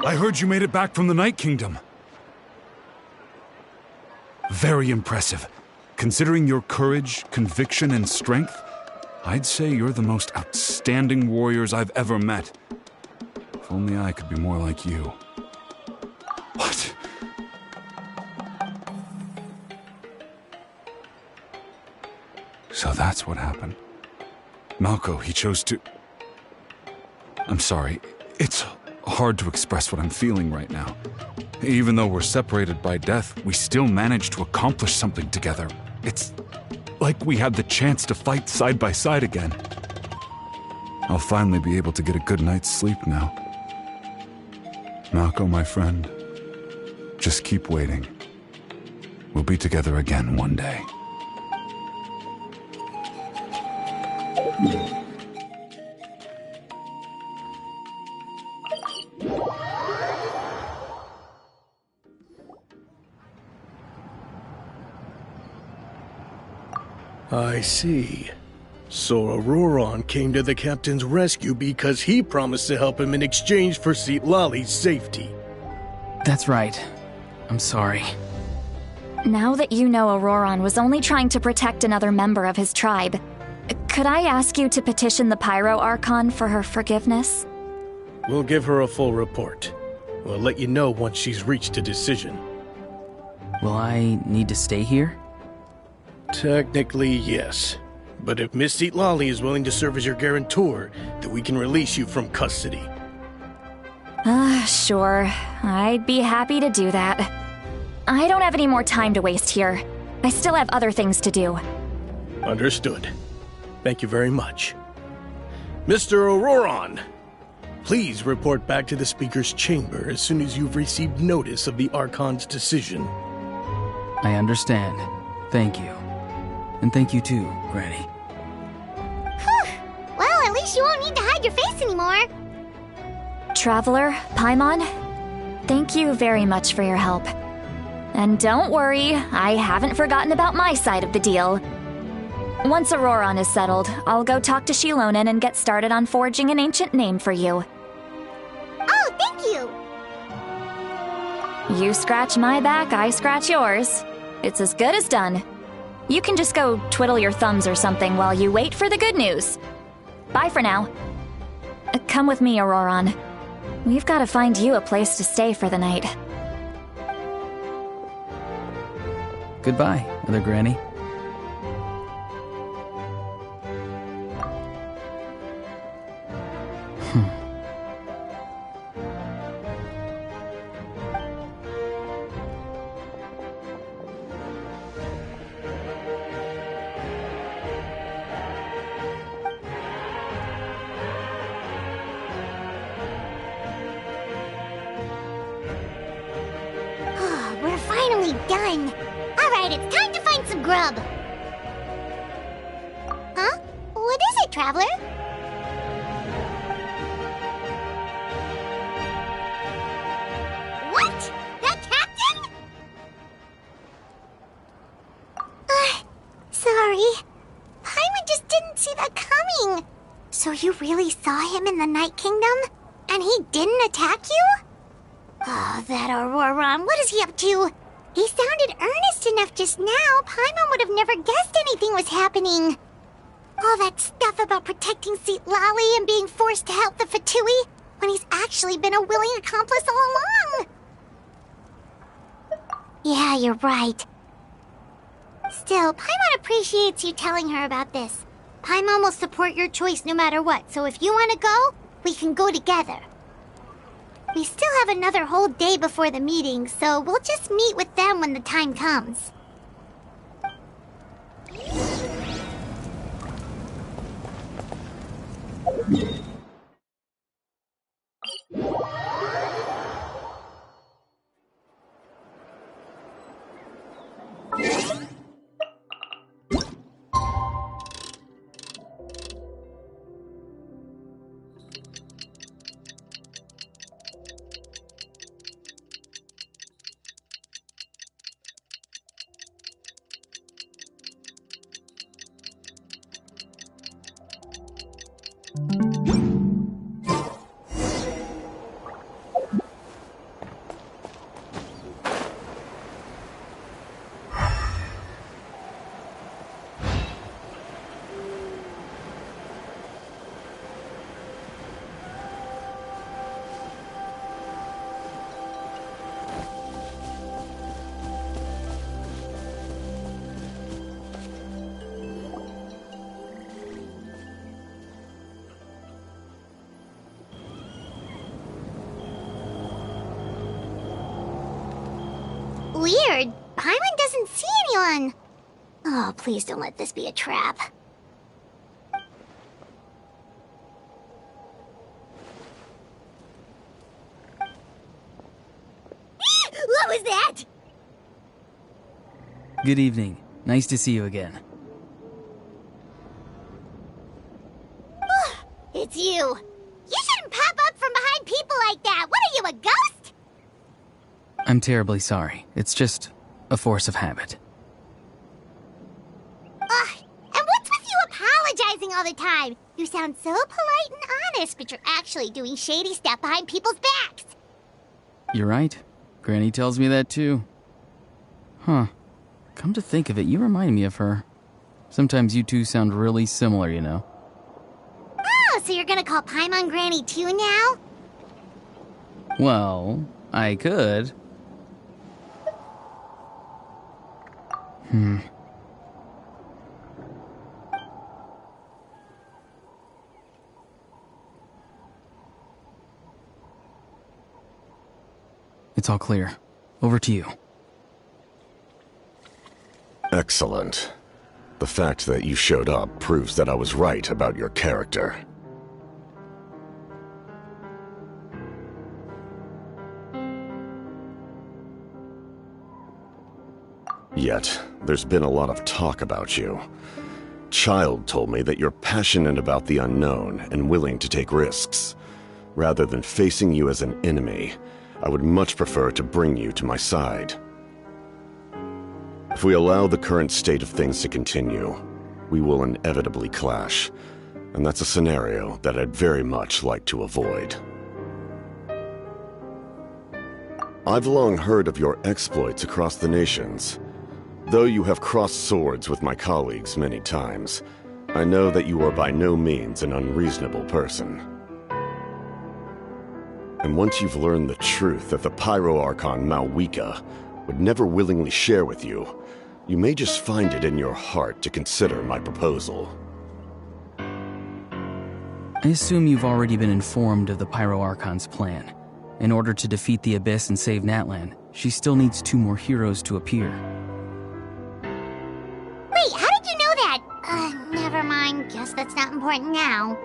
I heard you made it back from the Night Kingdom. Very impressive. Considering your courage, conviction, and strength, I'd say you're the most outstanding warriors I've ever met. If only I could be more like you. What? So that's what happened. Malco, he chose to... I'm sorry. It's hard to express what I'm feeling right now. Even though we're separated by death, we still managed to accomplish something together. It's like we had the chance to fight side by side again. I'll finally be able to get a good night's sleep now. Malco, my friend, just keep waiting. We'll be together again one day. I see. So Auroron came to the captain's rescue because he promised to help him in exchange for Citlali's safety. That's right. I'm sorry. Now that you know Auroron was only trying to protect another member of his tribe, could I ask you to petition the Pyro Archon for her forgiveness? We'll give her a full report. We'll let you know once she's reached a decision. Will I need to stay here? Technically, yes. But if Miss Citlali is willing to serve as your guarantor, then we can release you from custody. Sure. I'd be happy to do that. I don't have any more time to waste here. I still have other things to do. Understood. Thank you very much. Mr. Auroron, please report back to the Speaker's chamber as soon as you've received notice of the Archon's decision. I understand. Thank you. And thank you too, Granny. Well, at least you won't need to hide your face anymore. Traveler, Paimon, thank you very much for your help. And don't worry, I haven't forgotten about my side of the deal. Once Auroron is settled, I'll go talk to Shilonen and get started on forging an ancient name for you. Oh, thank you! You scratch my back, I scratch yours. It's as good as done. You can just go twiddle your thumbs or something while you wait for the good news. Bye for now. Come with me, Auroron. We've got to find you a place to stay for the night. Goodbye, Mother Granny. We're finally done. Alright, it's time to find some grub. Huh? What is it, Traveler? What? That captain? Sorry. Paimon just didn't see that coming. So you really saw him in the Night Kingdom? And he didn't attack you? Oh, that Auroron, what is he up to? He sounded earnest enough just now. Paimon would have never guessed anything was happening. All that stuff about protecting Citlali and being forced to help the Fatui when he's actually been a willing accomplice all along. Yeah, you're right. Still, Paimon appreciates you telling her about this. Paimon will support your choice no matter what, so if you want to go, we can go together. We still have another whole day before the meeting, so we'll just meet with them when the time comes. Paimon doesn't see anyone. Oh, please don't let this be a trap. What was that? Good evening. Nice to see you again. It's you. You shouldn't pop up from behind people like that. What are you, a ghost? I'm terribly sorry. It's just a force of habit. Ugh, and what's with you apologizing all the time? You sound so polite and honest, but you're actually doing shady stuff behind people's backs. You're right. Granny tells me that too. Huh. Come to think of it, you remind me of her. Sometimes you two sound really similar, you know. Oh, so you're gonna call Paimon Granny too now? Well, I could. It's all clear. Over to you. Excellent. The fact that you showed up proves that I was right about your character. Yet, there's been a lot of talk about you. Child told me that you're passionate about the unknown and willing to take risks. Rather than facing you as an enemy, I would much prefer to bring you to my side. If we allow the current state of things to continue, we will inevitably clash, and that's a scenario that I'd very much like to avoid. I've long heard of your exploits across the nations. Though you have crossed swords with my colleagues many times, I know that you are by no means an unreasonable person. And once you've learned the truth that the Pyro Archon Malwika would never willingly share with you, you may just find it in your heart to consider my proposal. I assume you've already been informed of the Pyro Archon's plan. In order to defeat the Abyss and save Natlan, she still needs 2 more heroes to appear. Wait, how did you know that? Never mind. Guess that's not important now.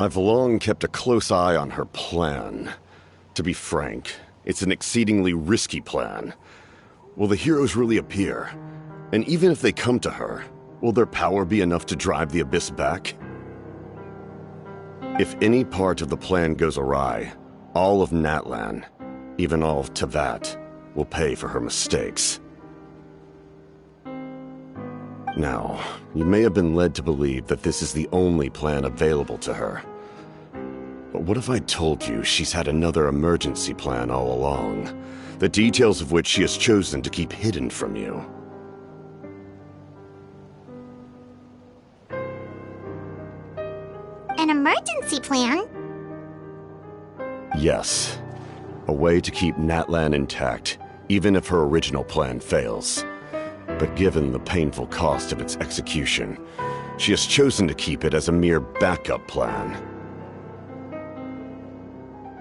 I've long kept a close eye on her plan. To be frank, it's an exceedingly risky plan. Will the heroes really appear? And even if they come to her, will their power be enough to drive the Abyss back? If any part of the plan goes awry, all of Natlan, even all of Teyvat, will pay for her mistakes. Now, you may have been led to believe that this is the only plan available to her. But what if I told you she's had another emergency plan all along, the details of which she has chosen to keep hidden from you? An emergency plan? Yes. A way to keep Natlan intact, even if her original plan fails. But given the painful cost of its execution, she has chosen to keep it as a mere backup plan.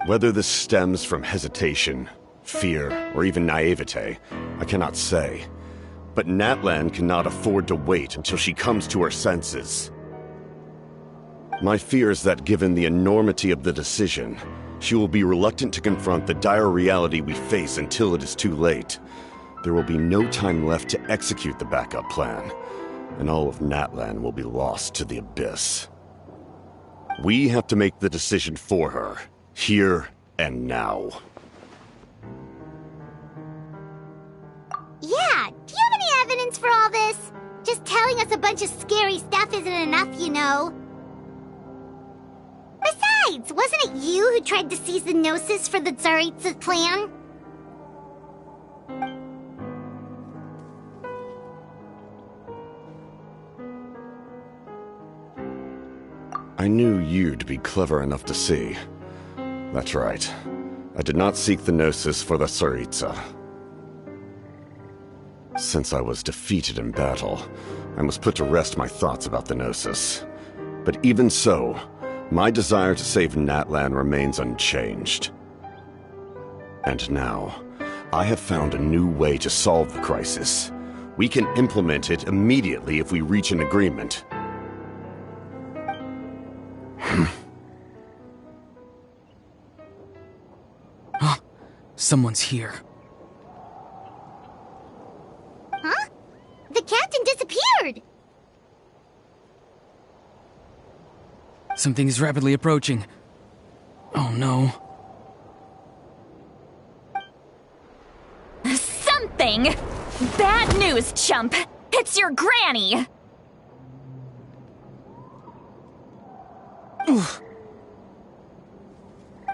Whether this stems from hesitation, fear, or even naivete, I cannot say. But Natlan cannot afford to wait until she comes to her senses. My fear is that given the enormity of the decision, she will be reluctant to confront the dire reality we face until it is too late. There will be no time left to execute the backup plan, and all of Natlan will be lost to the Abyss. We have to make the decision for her, here and now. Yeah, do you have any evidence for all this? Just telling us a bunch of scary stuff isn't enough, you know. Besides, wasn't it you who tried to seize the Gnosis for the Tsaritsa's plan? I knew you'd be clever enough to see. That's right. I did not seek the Gnosis for the Tsaritsa. Since I was defeated in battle, I must put to rest my thoughts about the Gnosis. But even so, my desire to save Natlan remains unchanged. And now, I have found a new way to solve the crisis. We can implement it immediately if we reach an agreement. Someone's here. Huh? The captain disappeared! Something is rapidly approaching. Oh no. Something? Bad news, chump! It's your granny!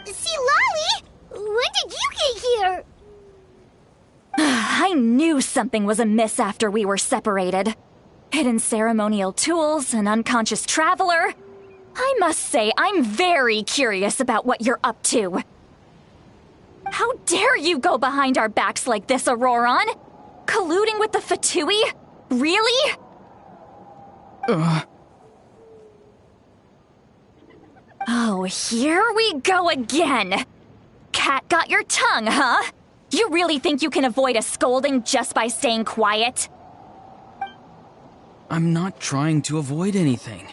See, Lolly! When did you get here? I knew something was amiss after we were separated. Hidden ceremonial tools, an unconscious traveler. I must say, I'm very curious about what you're up to. How dare you go behind our backs like this, Auroron? Colluding with the Fatui? Really? Oh, here we go again. Cat got your tongue, huh? You really think you can avoid a scolding just by staying quiet? I'm not trying to avoid anything.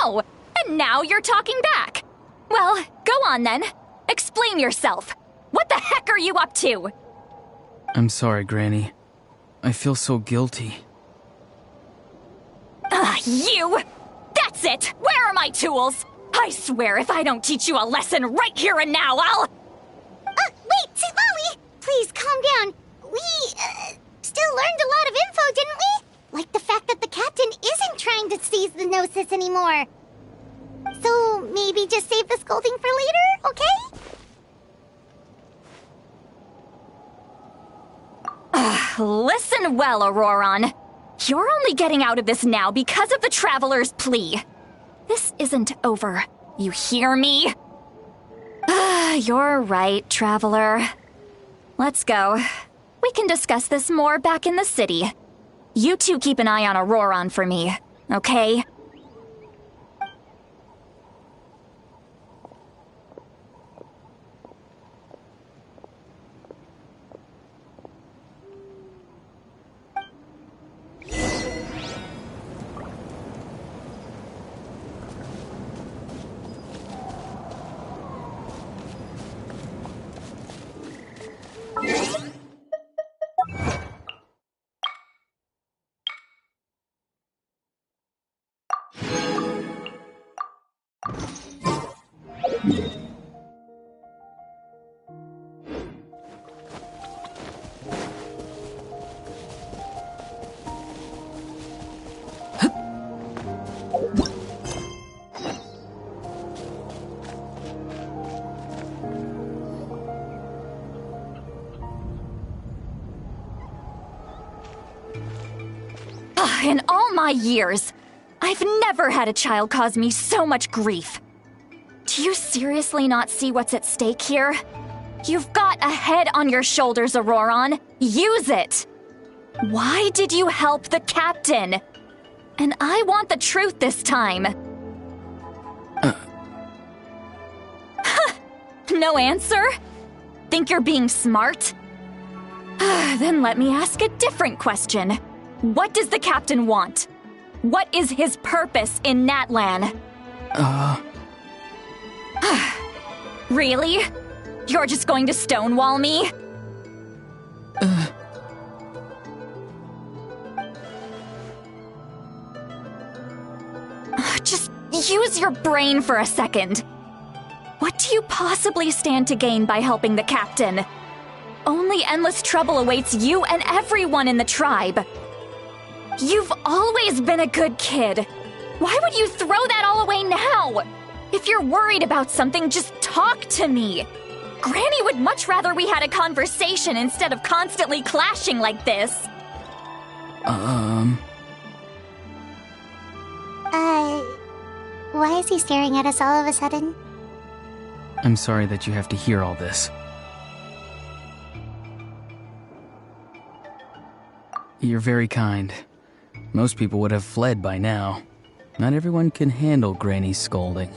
Oh, and now you're talking back. Well, go on then. Explain yourself. What the heck are you up to? I'm sorry, Granny. I feel so guilty. You! That's it! Where are my tools? I swear if I don't teach you a lesson right here and now, I'll... Wait, Lolly! Please, calm down. We, still learned a lot of info, didn't we? Like the fact that the captain isn't trying to seize the Gnosis anymore. So, maybe just save the scolding for later, okay? Listen well, Auroron. You're only getting out of this now because of the Traveler's plea. This isn't over. You hear me? You're right, Traveler. Let's go. We can discuss this more back in the city. You two keep an eye on Auroron for me, okay? In all my years, I've never had a child cause me so much grief. Do you seriously not see what's at stake here? You've got a head on your shoulders, Auroron. Use it! Why did you help the captain? And I want the truth this time. No answer? Think you're being smart? Then let me ask a different question. What does the captain want? What is his purpose in Natlan? Really? You're just going to stonewall me? Just use your brain for a second. What do you possibly stand to gain by helping the captain? Only endless trouble awaits you and everyone in the tribe. You've always been a good kid. Why would you throw that all away now? If you're worried about something, just talk to me. Granny would much rather we had a conversation instead of constantly clashing like this. Why is he staring at us all of a sudden? I'm sorry that you have to hear all this. You're very kind. Most people would have fled by now. Not everyone can handle Granny's scolding.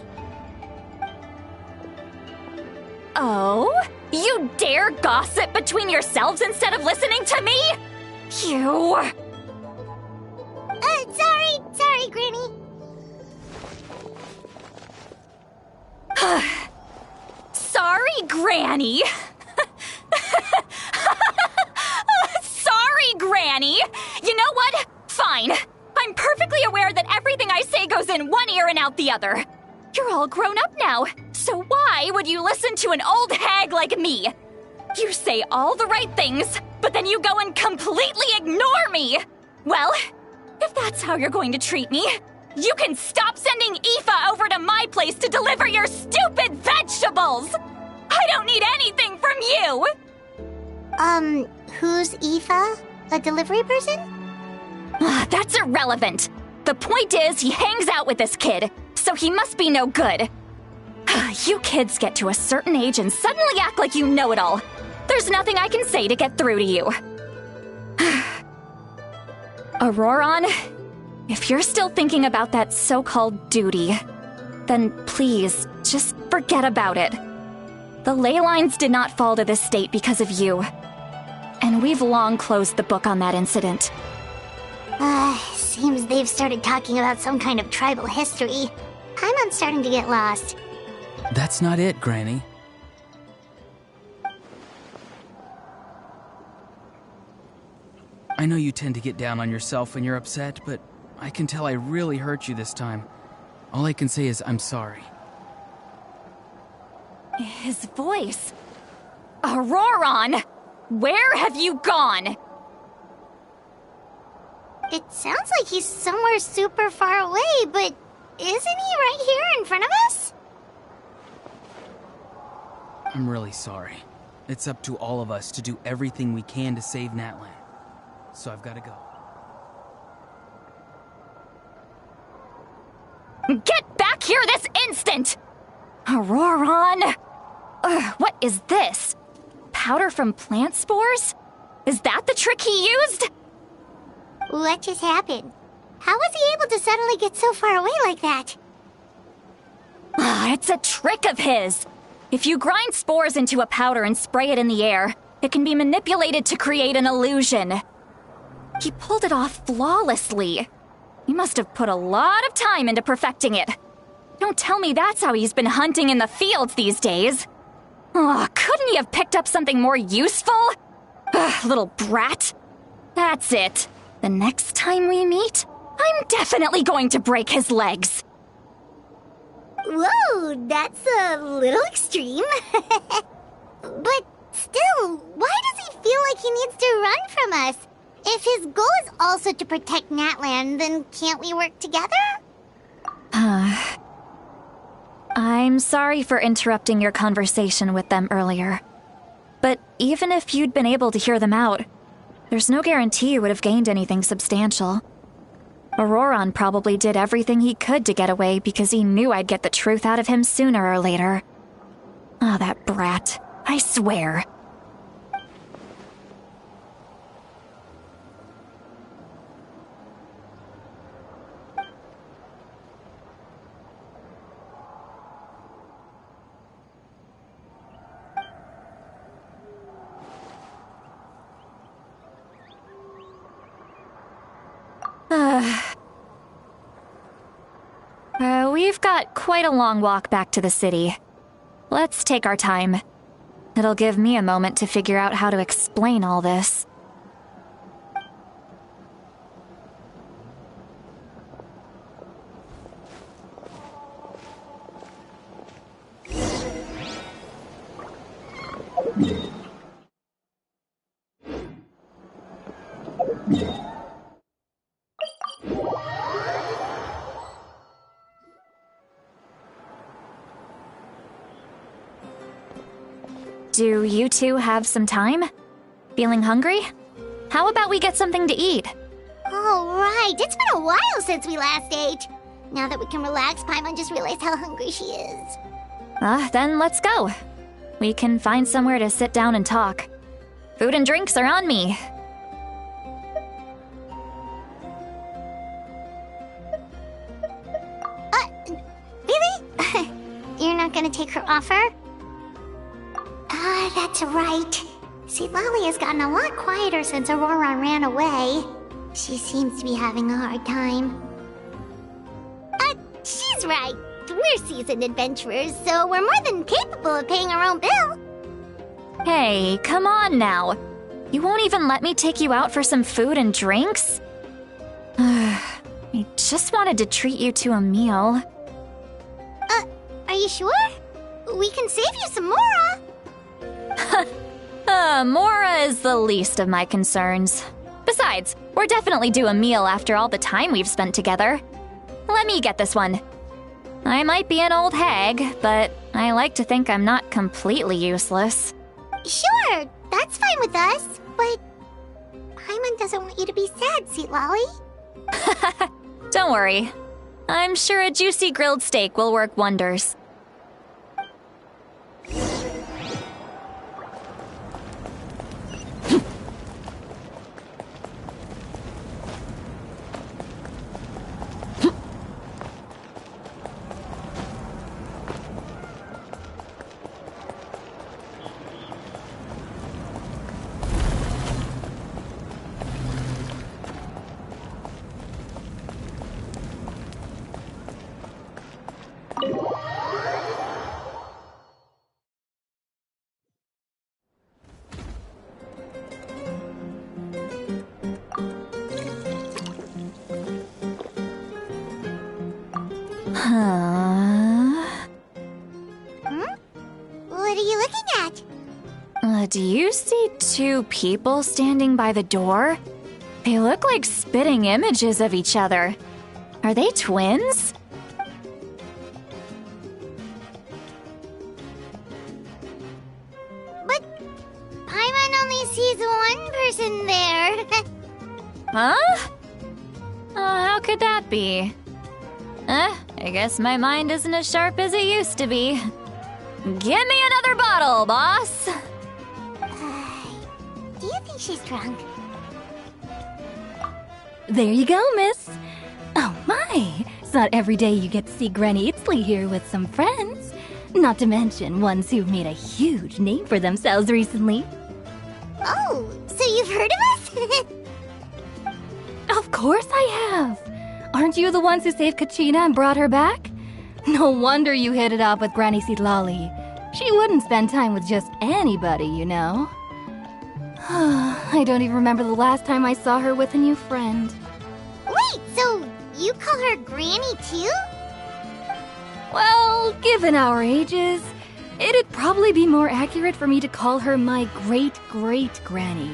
Oh? You you dare gossip between yourselves instead of listening to me? You... Sorry, Granny. Sorry, Granny. Sorry, Granny. You know what? Fine. I'm perfectly aware that everything I say goes in one ear and out the other. You're all grown up now, so why would you listen to an old hag like me? You say all the right things, but then you go and completely ignore me. Well, if that's how you're going to treat me, you can stop sending Aoife over to my place to deliver your stupid vegetables! I don't need anything from you! Who's Aoife? A delivery person? That's irrelevant. The point is, he hangs out with this kid, so he must be no good. You kids get to a certain age and suddenly act like you know it all. There's nothing I can say to get through to you. Auroron, if you're still thinking about that so-called duty, then please, just forget about it. The ley lines did not fall to this state because of you. And we've long closed the book on that incident. Seems they've started talking about some kind of tribal history. I'm starting to get lost. That's not it, Granny. I know you tend to get down on yourself when you're upset, but I can tell I really hurt you this time. All I can say is I'm sorry. His voice. Auroron! Where have you gone? It sounds like he's somewhere super far away, but isn't he right here in front of us? I'm really sorry. It's up to all of us to do everything we can to save Natlan. So I've got to go. Get back here this instant! Auroron! What is this? Powder from plant spores? Is that the trick he used? What just happened? How was he able to suddenly get so far away like that? It's a trick of his. If you grind spores into a powder and spray it in the air, it can be manipulated to create an illusion. He pulled it off flawlessly. He must have put a lot of time into perfecting it. Don't tell me that's how he's been hunting in the fields these days. Couldn't he have picked up something more useful? Little brat. That's it. The next time we meet, I'm definitely going to break his legs. Whoa, that's a little extreme. But still, why does he feel like he needs to run from us? If his goal is also to protect Natlan, then can't we work together? I'm sorry for interrupting your conversation with them earlier. But even if you'd been able to hear them out, there's no guarantee you would have gained anything substantial. Auroron probably did everything he could to get away because he knew I'd get the truth out of him sooner or later. That brat. I swear. We've got quite a long walk back to the city. Let's take our time. It'll give me a moment to figure out how to explain all this. Do you two have some time? Feeling hungry? How about we get something to eat? Oh, right. It's been a while since we last ate. Now that we can relax, Paimon just realized how hungry she is. Then let's go. We can find somewhere to sit down and talk. Food and drinks are on me. Really? You're not gonna take her offer? That's right. See, Lolly has gotten a lot quieter since Aurora ran away. She seems to be having a hard time. She's right. We're seasoned adventurers, so we're more than capable of paying our own bill. Hey, come on now. You won't even let me take you out for some food and drinks? I just wanted to treat you to a meal. Are you sure? We can save you some Mora. Mora is the least of my concerns. Besides, we're definitely due a meal after all the time we've spent together. Let me get this one. I might be an old hag, but I like to think I'm not completely useless. Sure, that's fine with us, but Paimon doesn't want you to be sad, Sweet Lolly. Don't worry. I'm sure a juicy grilled steak will work wonders. What are you looking at? Do you see two people standing by the door? They look like spitting images of each other. Are they twins? But Paimon only sees one person there. Huh? How could that be? I guess my mind isn't as sharp as it used to be. Give me another bottle, boss! Do you think she's drunk? There you go, miss. Oh my, it's not every day you get to see Granny Itzley here with some friends. Not to mention ones who've made a huge name for themselves recently. Oh, so you've heard of us? Of course I have. Aren't you the ones who saved Kachina and brought her back? No wonder you hit it off with Granny Sidlali. She wouldn't spend time with just anybody, you know. I don't even remember the last time I saw her with a new friend. Wait, so you call her Granny too? Well, given our ages, it'd probably be more accurate for me to call her my great-great-granny.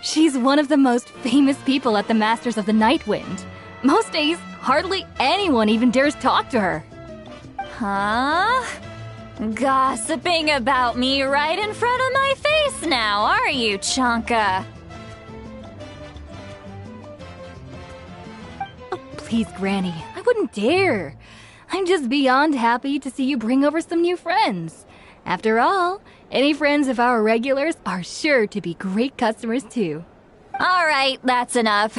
She's one of the most famous people at the Masters of the Nightwind. Most days, hardly anyone even dares talk to her. Huh? Gossiping about me right in front of my face now, are you, Chonka? Oh, please, Granny, I wouldn't dare. I'm just beyond happy to see you bring over some new friends. After all, any friends of our regulars are sure to be great customers too. All right, that's enough.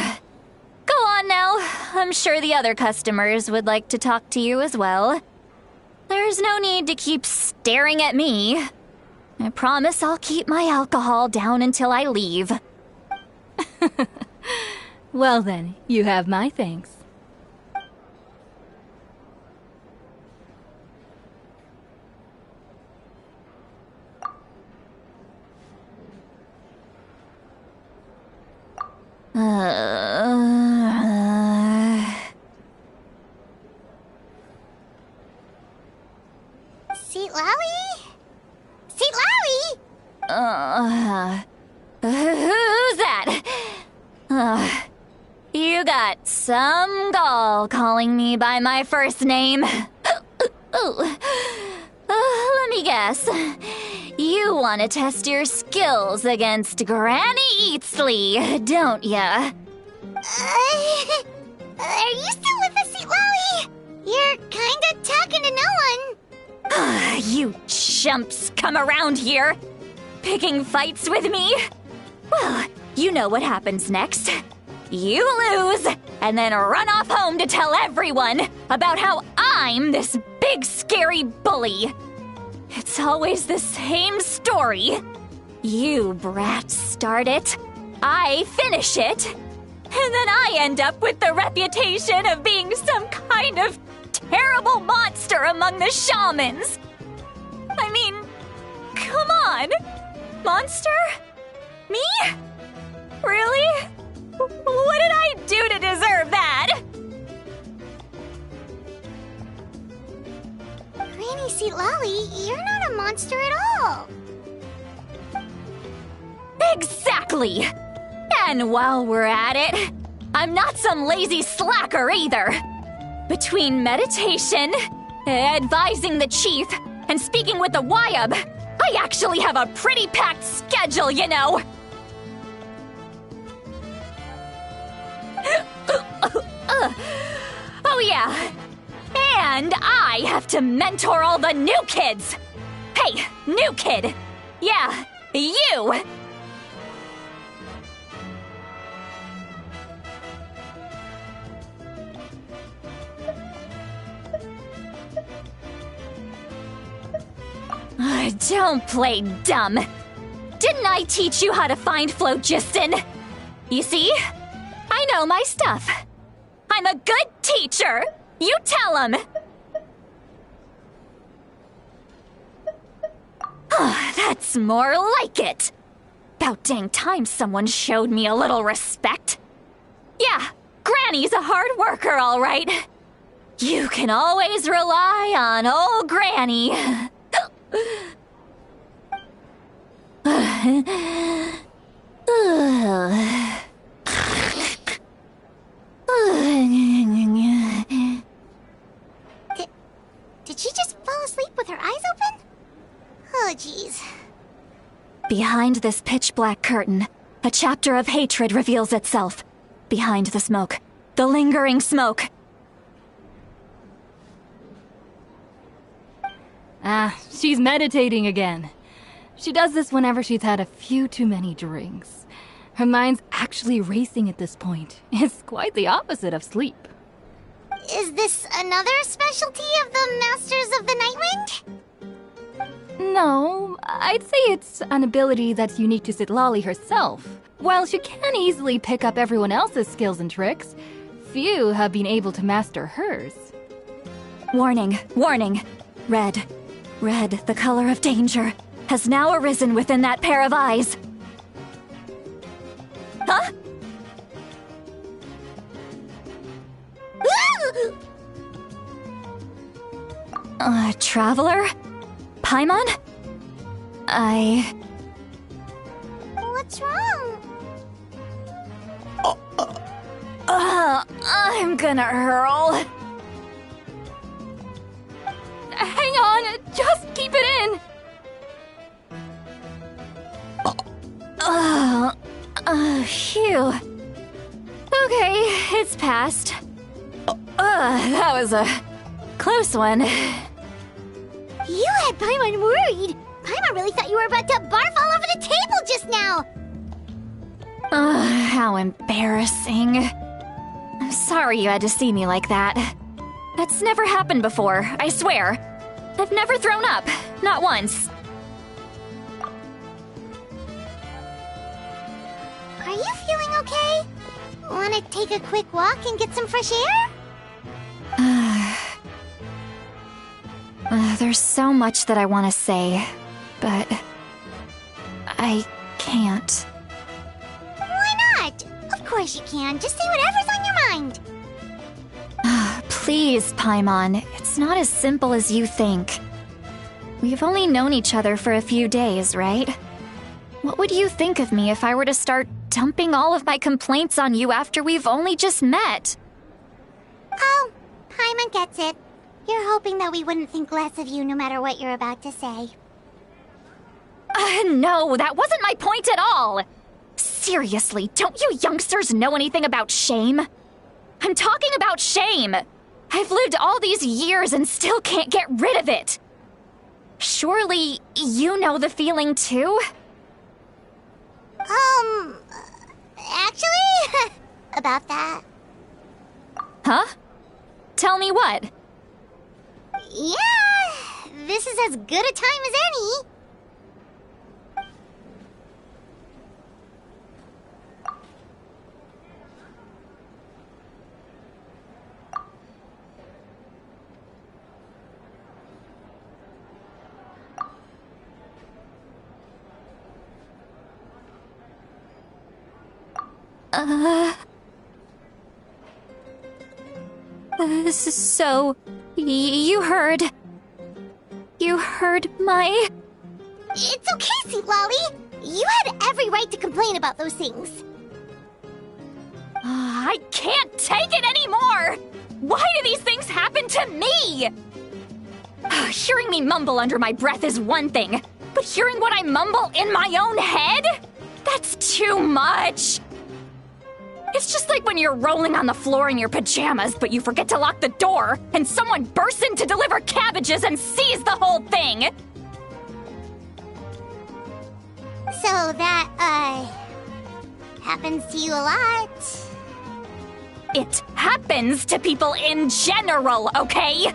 Go on now. I'm sure the other customers would like to talk to you as well. There's no need to keep staring at me. I promise I'll keep my alcohol down until I leave. Well then, you have my thanks. Sweet Lolly? Sweet Lolly? Who's that? You got some gall calling me by my first name. Let me guess. You want to test your skills against Granny Eatsley, don't ya? Are you still with us, Sweet Lolly? You're kinda talking to no one. You chumps come around here, picking fights with me? Well, you know what happens next. You lose, and then run off home to tell everyone about how I'm this big scary bully. It's It's always the same story. You brats start it, I finish it, and then I end up with the reputation of being some kind of terrible monster among the shamans. I mean, come on. Monster? Me? Really? What did I do to deserve that? Granny Seat Lolly, you're not a monster at all. Exactly! And while we're at it, I'm not some lazy slacker either. Between meditation, advising the chief, and speaking with the Wyab, I actually have a pretty packed schedule, you know. Oh yeah. And I have to mentor all the new kids. Hey, new kid. Yeah, you. Don't play dumb. Didn't I teach you how to find phlogiston? You see? I know my stuff. I'm a good teacher. You tell him. That's more like it. About dang time someone showed me a little respect. Yeah, Granny's a hard worker, all right. You can always rely on old Granny. Did she just fall asleep with her eyes open? Oh, jeez. Behind this pitch-black curtain, a chapter of hatred reveals itself. Behind the smoke, the lingering smoke. She's meditating again. She does this whenever she's had a few too many drinks. Her mind's actually racing at this point. It's quite the opposite of sleep. Is this another specialty of the Masters of the Nightwind? No, I'd say it's an ability that's unique to Citlali herself. While she can easily pick up everyone else's skills and tricks, few have been able to master hers. Warning, warning. Red, the color of danger, has now arisen within that pair of eyes. Huh? Traveler? Paimon? What's wrong? I'm gonna hurl. Hang on, just keep it in! Phew. Okay, it's passed. That was a close one. You had Paimon worried. Paimon really thought you were about to barf all over the table just now. How embarrassing. I'm sorry you had to see me like that. That's never happened before, I swear. I've never thrown up, not once. Are you feeling okay? Want to take a quick walk and get some fresh air? There's so much that I want to say, but I can't. Why not? Of course you can. Just say whatever's on your mind. Please, Paimon, it's not as simple as you think. We've only known each other for a few days, right? What would you think of me if I were to start dumping all of my complaints on you after we've only just met? Oh, Paimon gets it. You're hoping that we wouldn't think less of you no matter what you're about to say. No, that wasn't my point at all! Seriously, don't you youngsters know anything about shame? I'm talking about shame! I've lived all these years and still can't get rid of it! Surely, you know the feeling too? Actually, about that. Huh? Tell me what? Yeah, this is as good a time as any. So, you heard my... It's okay, Sweet Lolly. You had every right to complain about those things. I can't take it anymore! Why do these things happen to me? Hearing me mumble under my breath is one thing, but hearing what I mumble in my own head? That's too much! It's just like when you're rolling on the floor in your pajamas, but you forget to lock the door, and someone bursts in to deliver cabbages and sees the whole thing! So that, happens to you a lot. It happens to people in general, okay?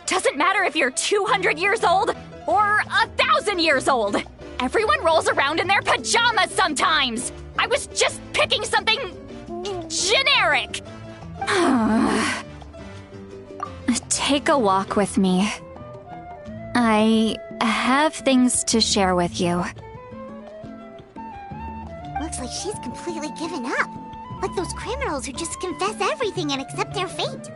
Doesn't matter if you're 200 years old or 1,000 years old. Everyone rolls around in their pajamas sometimes. I was just picking something generic. Take a walk with me. I have things to share with you. Looks like she's completely given up. Like those criminals who just confess everything and accept their fate.